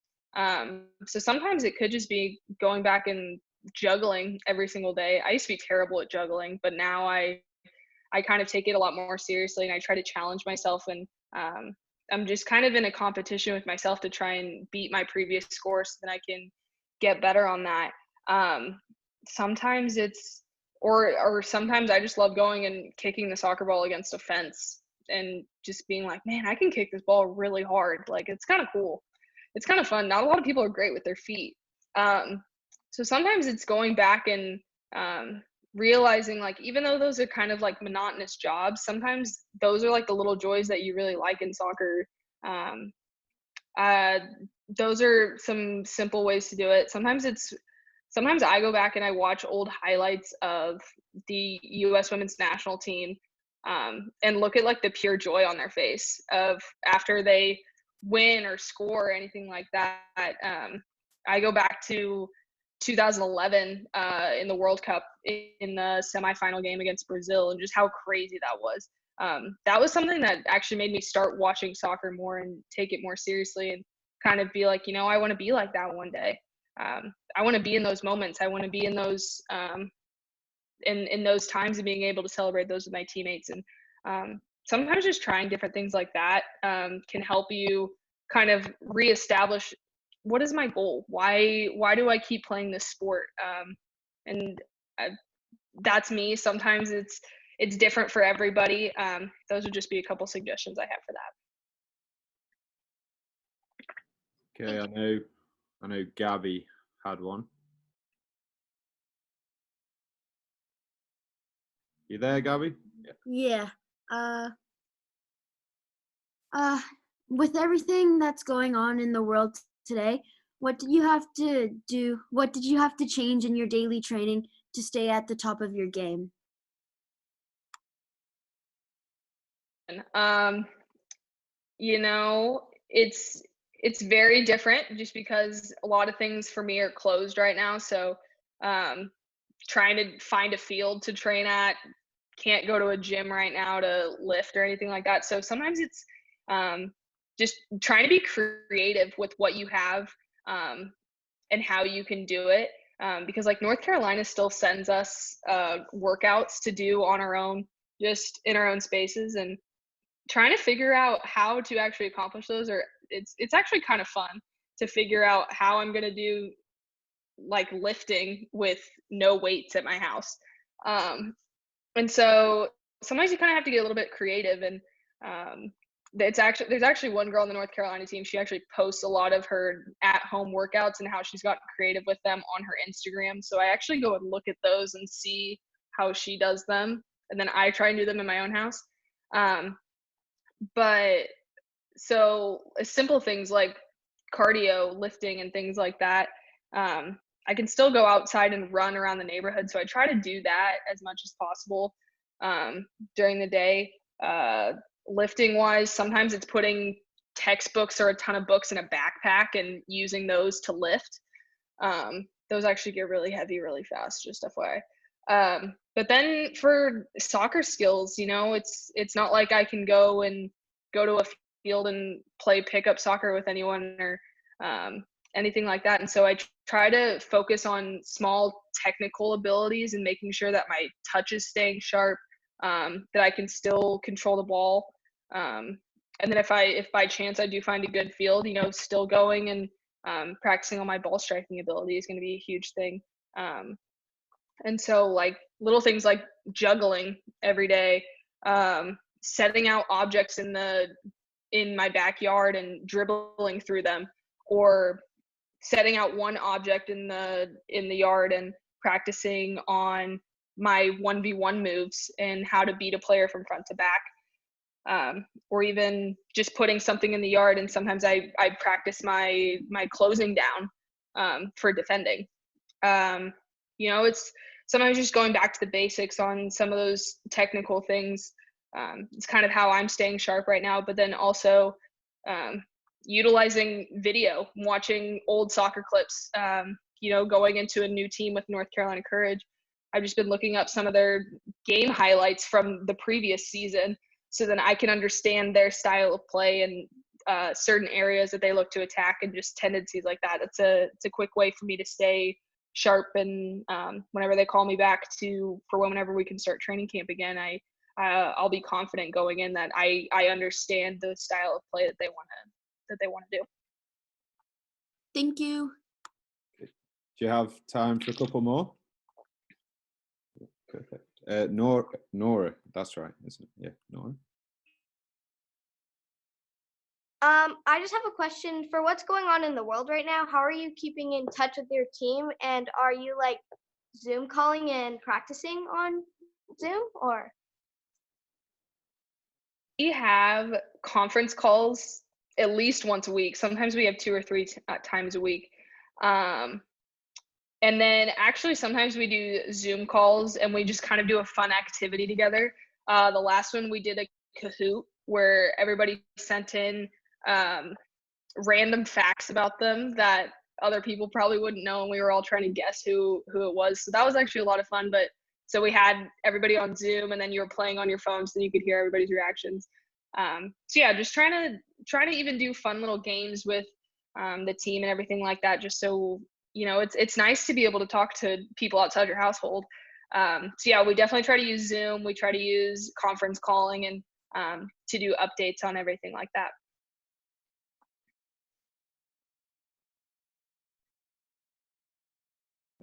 So sometimes it could just be going back and juggling every single day. I used to be terrible at juggling, but now I kind of take it a lot more seriously and I try to challenge myself, and I'm just kind of in a competition with myself to try and beat my previous score so that I can get better on that. Sometimes it's or sometimes I just love going and kicking the soccer ball against a fence and just being like, man, I can kick this ball really hard. Like, it's kind of cool. It's kind of fun. Not a lot of people are great with their feet. So sometimes it's going back and realizing like even though those are kind of like monotonous jobs, sometimes those are like the little joys that you really like in soccer. Um, uh, those are some simple ways to do it. Sometimes I go back and I watch old highlights of the U.S. women's national team, and look at like the pure joy on their face of after they win or score or anything like that. I go back to 2011 in the World Cup in the semifinal game against Brazil, and just how crazy that was. That was something that actually made me start watching soccer more and take it more seriously, and kind of be like, I want to be like that one day. I want to be in those moments. I want to be in those in those times, and being able to celebrate those with my teammates. And sometimes just trying different things like that can help you kind of reestablish, what is my goal? Why do I keep playing this sport? And that's me. Sometimes it's different for everybody. Those would just be a couple suggestions I have for that. Okay, I know Gabby had one. You there, Gabby? Yeah. With everything that's going on in the world today, what did you have to do? What did you have to change in your daily training to stay at the top of your game? It's very different just because a lot of things for me are closed right now. So trying to find a field to train at, can't go to a gym right now to lift or anything like that. So sometimes it's just trying to be creative with what you have, and how you can do it. Because like North Carolina still sends us workouts to do on our own, just in our own spaces, and trying to figure out how to actually accomplish those, or it's actually kind of fun to figure out how I'm going to do like lifting with no weights at my house. And so sometimes you kind of have to get a little bit creative. And there's actually one girl on the North Carolina team. She actually posts a lot of her at-home workouts and how she's gotten creative with them on her Instagram. So I actually go and look at those and see how she does them, and then I try and do them in my own house. But so simple things like cardio, lifting, and things like that. I can still go outside and run around the neighborhood. So I try to do that as much as possible during the day. Lifting wise, sometimes it's putting textbooks or a ton of books in a backpack and using those to lift. Those actually get really heavy really fast, just FYI. But then for soccer skills, it's not like I can go to a field and play pickup soccer with anyone or anything like that. And so I try to focus on small technical abilities and making sure that my touch is staying sharp, that I can still control the ball. And then if by chance I do find a good field, still going and practicing on my ball striking ability is going to be a huge thing. And so like little things like juggling every day, setting out objects in my backyard and dribbling through them, or setting out one object in the yard and practicing on my 1v1 moves and how to beat a player from front to back, or even just putting something in the yard. And sometimes I practice my closing down for defending. It's sometimes just going back to the basics on some of those technical things. It's kind of how I'm staying sharp right now, but then also utilizing video, watching old soccer clips, going into a new team with North Carolina Courage. I've just been looking up some of their game highlights from the previous season, so then I can understand their style of play and certain areas that they look to attack and just tendencies like that. It's a quick way for me to stay sharp, and whenever they call me back for whenever we can start training camp again, I'll be confident going in that I understand the style of play that they want to do. Thank you. Do you have time for a couple more? Perfect. Nora, that's right, isn't it? Yeah, Nora. I just have a question for what's going on in the world right now. How are you keeping in touch with your team, and are you Zoom calling and practicing on Zoom, or? We have conference calls at least once a week. Sometimes we have 2 or 3 times a week. Um, and then actually sometimes we do Zoom calls and we just kind of do a fun activity together. The last one we did a Kahoot where everybody sent in random facts about them that other people probably wouldn't know, and we were all trying to guess who it was. So that was actually a lot of fun. But so we had everybody on Zoom, and then you were playing on your phone so you could hear everybody's reactions. So yeah, just trying to even do fun little games with the team and everything like that, just so it's nice to be able to talk to people outside your household. So yeah, we definitely try to use Zoom. We try to use conference calling and to do updates on everything like that.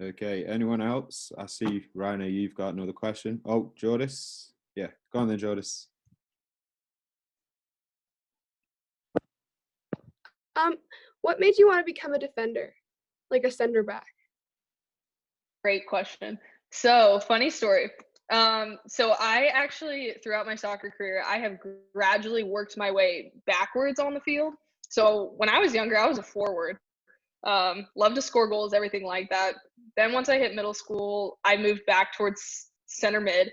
Okay, anyone else? I see, Rainer, you've got another question. Oh, Jordis. Yeah, go on then, Jordis. What made you want to become a defender, like a center back? Great question. So funny story. So I actually, throughout my soccer career, I have gradually worked my way backwards on the field. So when I was younger, I was a forward. Loved to score goals, everything like that. Then once I hit middle school, I moved back towards center mid.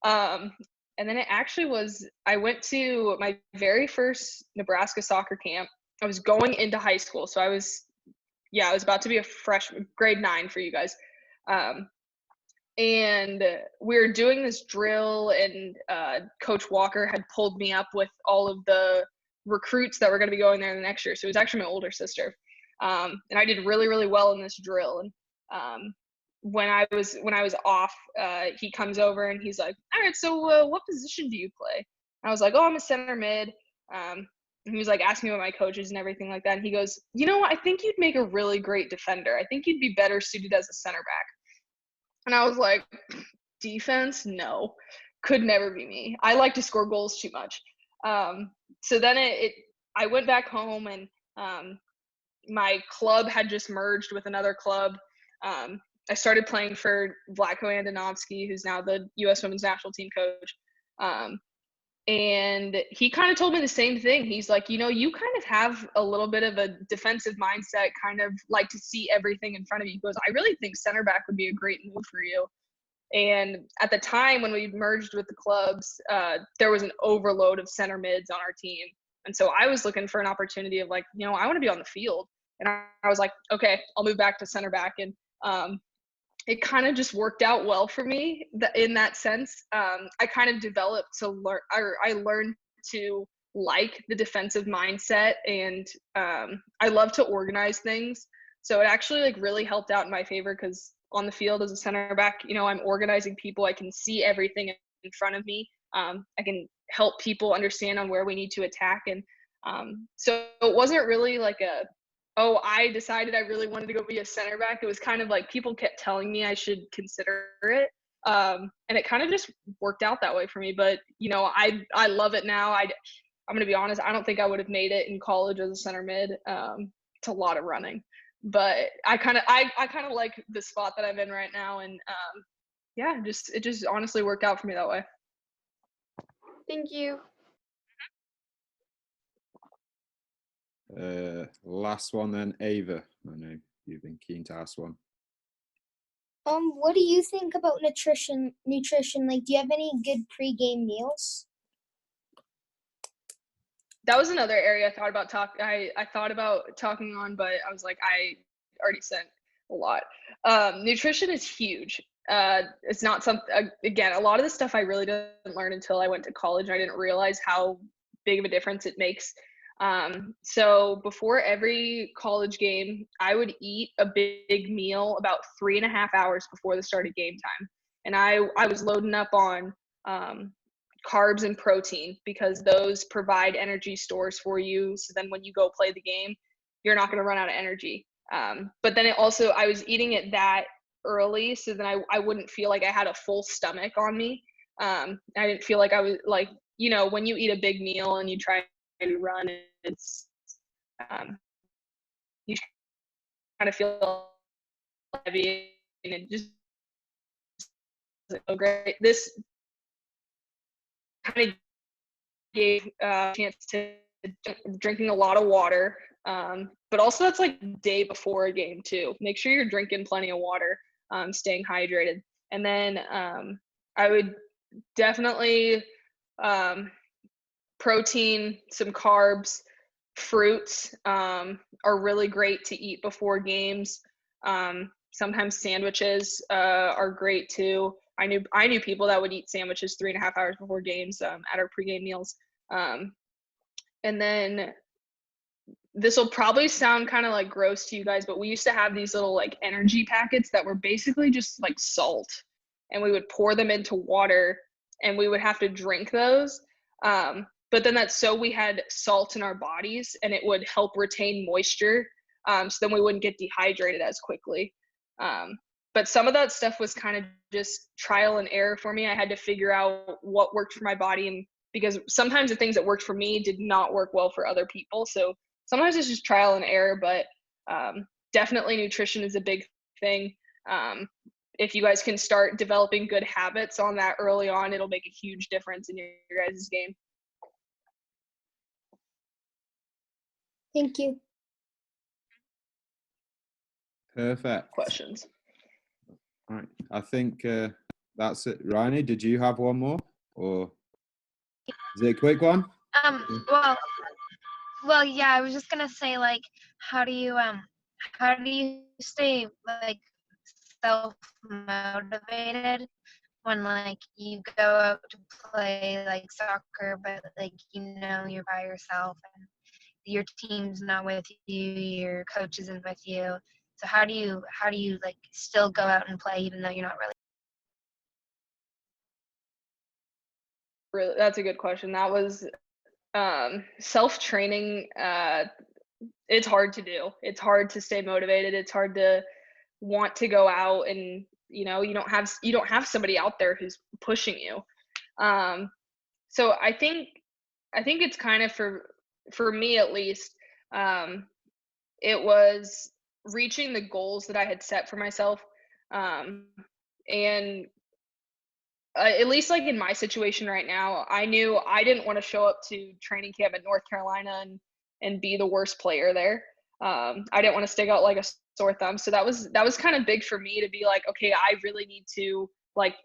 And then it actually was, I went to my very first Nebraska soccer camp. I was going into high school. So I was about to be a freshman, grade 9 for you guys. And we were doing this drill, and Coach Walker had pulled me up with all of the recruits that were going to be going there the next year. So it was actually my older sister. And I did really, really well in this drill. And when I was off, he comes over and he's like, "All right, so what position do you play?" And I was like, "Oh, I'm a center mid." And he was like asking me about my coaches and everything like that. And he goes, "You know what? I think you'd make a really great defender. I think you'd be better suited as a center back." And I was like, "Defense? No, could never be me. I like to score goals too much." So then I went back home, and my club had just merged with another club. I started playing for Vlatko Andonovski, who's now the U.S. Women's National Team coach. And he kind of told me the same thing. He's like, you kind of have a little bit of a defensive mindset, kind of like to see everything in front of you. He goes, "I really think center back would be a great move for you." And at the time when we merged with the clubs, there was an overload of center mids on our team. And so I was looking for an opportunity of like, I want to be on the field. And I was like, okay, I'll move back to center back. And it kind of just worked out well for me in that sense. I kind of developed to learn, or I learned to like the defensive mindset, and I love to organize things. So it actually like really helped out in my favor, because on the field as a center back, I'm organizing people. I can see everything in front of me. I can help people understand on where we need to attack. And so it wasn't really like I decided I really wanted to go be a center back. It was kind of like people kept telling me I should consider it. And it kind of just worked out that way for me. But, I love it now. I'm going to be honest, I don't think I would have made it in college as a center mid. It's a lot of running. But I kind of like the spot that I'm in right now. And it just honestly worked out for me that way. Thank you. Last one then, Ava. I know you've been keen to ask one. What do you think about nutrition? Like, do you have any good pre-game meals? That was another area I thought about talking on, but I was like, I already said a lot. Nutrition is huge. It's not something, again, a lot of the stuff I really didn't learn until I went to college. I didn't realize how big of a difference it makes. So before every college game, I would eat a big meal about 3.5 hours before the start of game time. And I was loading up on carbs and protein, because those provide energy stores for you. So then when you go play the game, you're not going to run out of energy. But then I was eating it that early, so then I wouldn't feel like I had a full stomach on me. I didn't feel like I was like, when you eat a big meal and you try to run, it's you kind of feel heavy, and it just so great. This kind of gave a chance to drinking a lot of water. But also that's like day before a game too. Make sure you're drinking plenty of water, staying hydrated. And then I would definitely protein, some carbs, fruits are really great to eat before games. Sometimes sandwiches are great too. I knew people that would eat sandwiches 3.5 hours before games at our pregame meals. And then this will probably sound kind of like gross to you guys, but we used to have these little like energy packets that were basically just like salt, and we would pour them into water and we would have to drink those. But then we had salt in our bodies and it would help retain moisture. So then we wouldn't get dehydrated as quickly. But some of that stuff was kind of just trial and error for me. I had to figure out what worked for my body, and because sometimes the things that worked for me did not work well for other people. So sometimes it's just trial and error, but definitely nutrition is a big thing. If you guys can start developing good habits on that early on, it'll make a huge difference in your guys' game. Thank you. Perfect. Questions? All right. I think that's it. Ryan, did you have one more, or is it a quick one? Well, yeah, I was just gonna say, like, how do you stay like self-motivated when like you go out to play like soccer, but like you're by yourself and your team's not with you, your coach isn't with you. So how do you like still go out and play even though you're not really? That's a good question. That was self-training. It's hard to do. It's hard to stay motivated. It's hard to want to go out, and you don't have somebody out there who's pushing you. So I think it's kind of for me at least, it was reaching the goals that I had set for myself. And at least like in my situation right now, I knew I didn't want to show up to training camp at North Carolina and be the worst player there. I didn't want to stick out like a sore thumb. So that was kind of big for me to be like, okay, I really need to like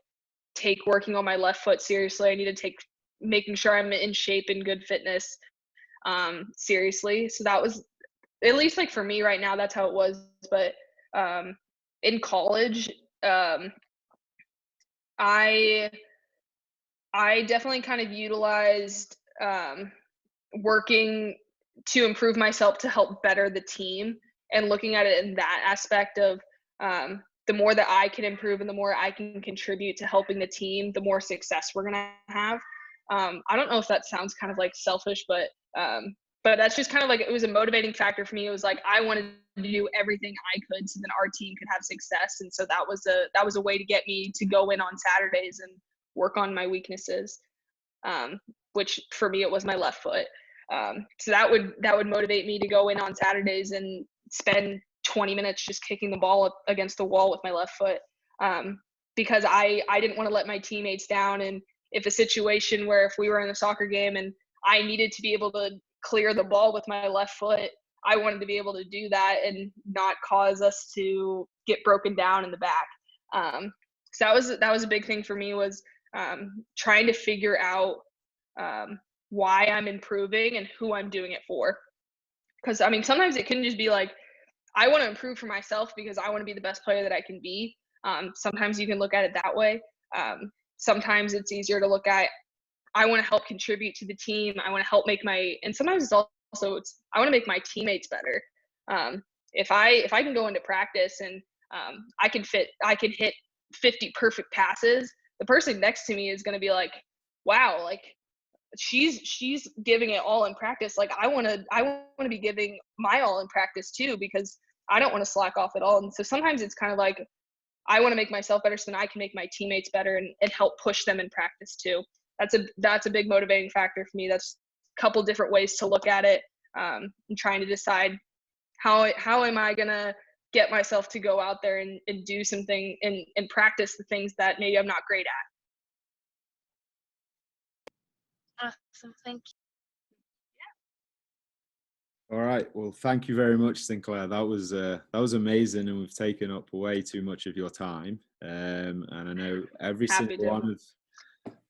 take working on my left foot seriously. I need to take making sure I'm in shape and good fitness seriously. So that was, at least like for me right now, that's how it was. But in college, I definitely kind of utilized working to improve myself to help better the team, and looking at it in that aspect of the more that I can improve and the more I can contribute to helping the team, the more success we're gonna have. I don't know if that sounds kind of like selfish, but that's just kind of like, it was a motivating factor for me. It was like I wanted to do everything I could so then our team could have success, and so that was a way to get me to go in on Saturdays and work on my weaknesses, which for me it was my left foot. So that would motivate me to go in on Saturdays and spend 20 minutes just kicking the ball up against the wall with my left foot, because I didn't want to let my teammates down. And if a situation where if we were in a soccer game and I needed to be able to clear the ball with my left foot, I wanted to be able to do that and not cause us to get broken down in the back. So that was a big thing for me, was trying to figure out why I'm improving and who I'm doing it for. Because I mean, sometimes it can just be like, I want to improve for myself because I want to be the best player that I can be. Sometimes you can look at it that way. Sometimes it's easier to look at, I want to help contribute to the team. I want to help make and sometimes it's also, I want to make my teammates better. If I can go into practice and I can hit 50 perfect passes, the person next to me is going to be like, wow, like she's giving it all in practice. Like I want to be giving my all in practice too, because I don't want to slack off at all. And so sometimes it's kind of like, I want to make myself better so then I can make my teammates better and help push them in practice too. That's a big motivating factor for me. That's a couple different ways to look at it. I'm trying to decide how am I gonna get myself to go out there and do something and practice the things that maybe I'm not great at. Awesome. Thank All right. Well, thank you very much, Sinclaire. That was amazing, and we've taken up way too much of your time. And I know every Happy single to. one of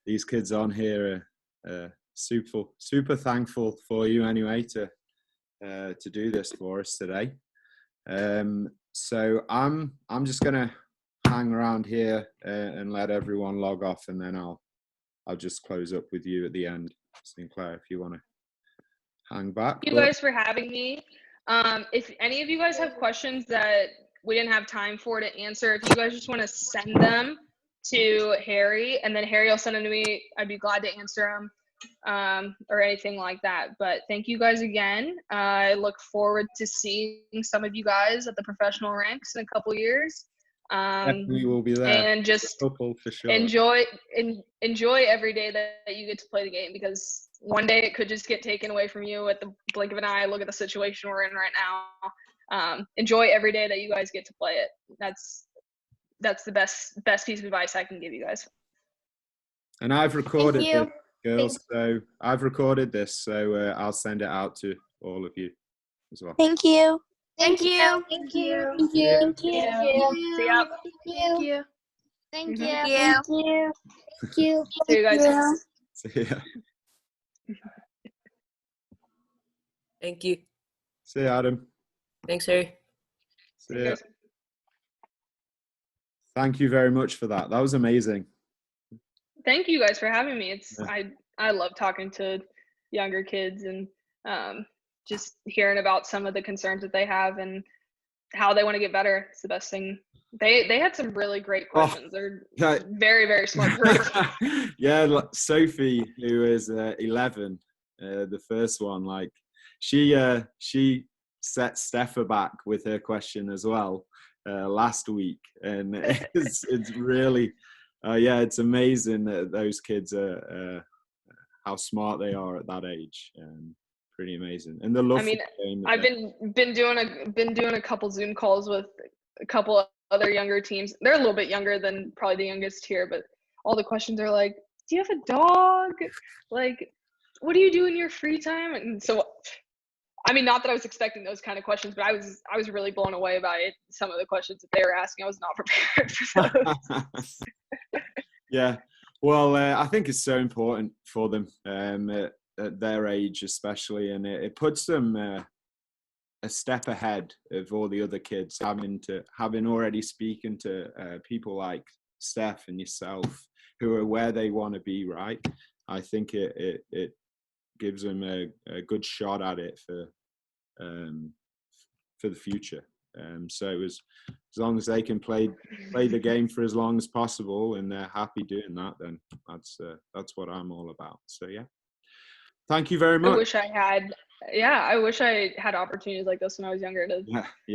these kids on here are super thankful for you anyway to do this for us today. So I'm just gonna hang around here and let everyone log off, and then I'll just close up with you at the end, Sinclaire, if you want to hang back. Thank you guys for having me. If any of you guys have questions that we didn't have time for to answer, if you guys just want to send them to Harry, and then Harry will send them to me, I'd be glad to answer them, or anything like that. But thank you guys again. I look forward to seeing some of you guys at the professional ranks in a couple years. Definitely will be there. And just for sure. enjoy every day that you get to play the game, because one day it could just get taken away from you at the blink of an eye. Look at the situation we're in right now. Enjoy every day that you guys get to play it. That's the best piece of advice I can give you guys. And I've recorded you. this, girls. So I've recorded this, so I'll send it out to all of you as well. Thank you. Thank you. Thank you. Thank you. Thank you. See ya. Thank you. Thank Mhm. you. Thank you. Thank you. See you guys. See ya. Thank you. See ya, Adam. Thanks, Harry. See ya. Thank you very much for that. That was amazing. Thank you guys for having me. It's Yeah. I love talking to younger kids and just hearing about some of the concerns that they have and how they want to get better. It's the best thing. They had some really great questions. They're Yeah. very, very smart group. Yeah, like Sophie, who is 11, the first one, like she set Steph back with her question as well last week, and it's really it's amazing that those kids are how smart they are at that age. Pretty amazing, and the love. I mean, for the game I've been doing a couple Zoom calls with a couple other younger teams. They're a little bit younger than probably the youngest here, but all the questions are like, do you have a dog? Like, what do you do in your free time? And so, I mean, not that I was expecting those kind of questions, but I was really blown away by it. Some of the questions that they were asking, I was not prepared for those. Yeah, well, I think it's so important for them at their age, especially, and it puts them a step ahead of all the other kids, having already spoken to people like Steph and yourself, who are where they want to be. Right, I think it gives them a good shot at it for the future. So as long as they can play the game for as long as possible, and they're happy doing that, then that's what I'm all about. So yeah, thank you very much. I wish I had opportunities like this when I was younger to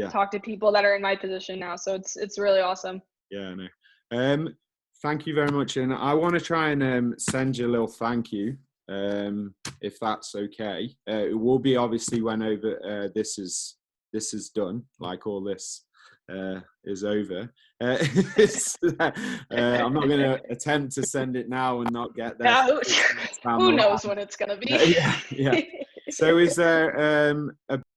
talk to people that are in my position now. So it's really awesome. Yeah, I know. Thank you very much, and I want to try and send you a little thank you, if that's okay. It will be obviously whenever this is done, like all this is over. I'm not going to attempt to send it now and not get there. Who knows when it's going to be? Yeah. So is there a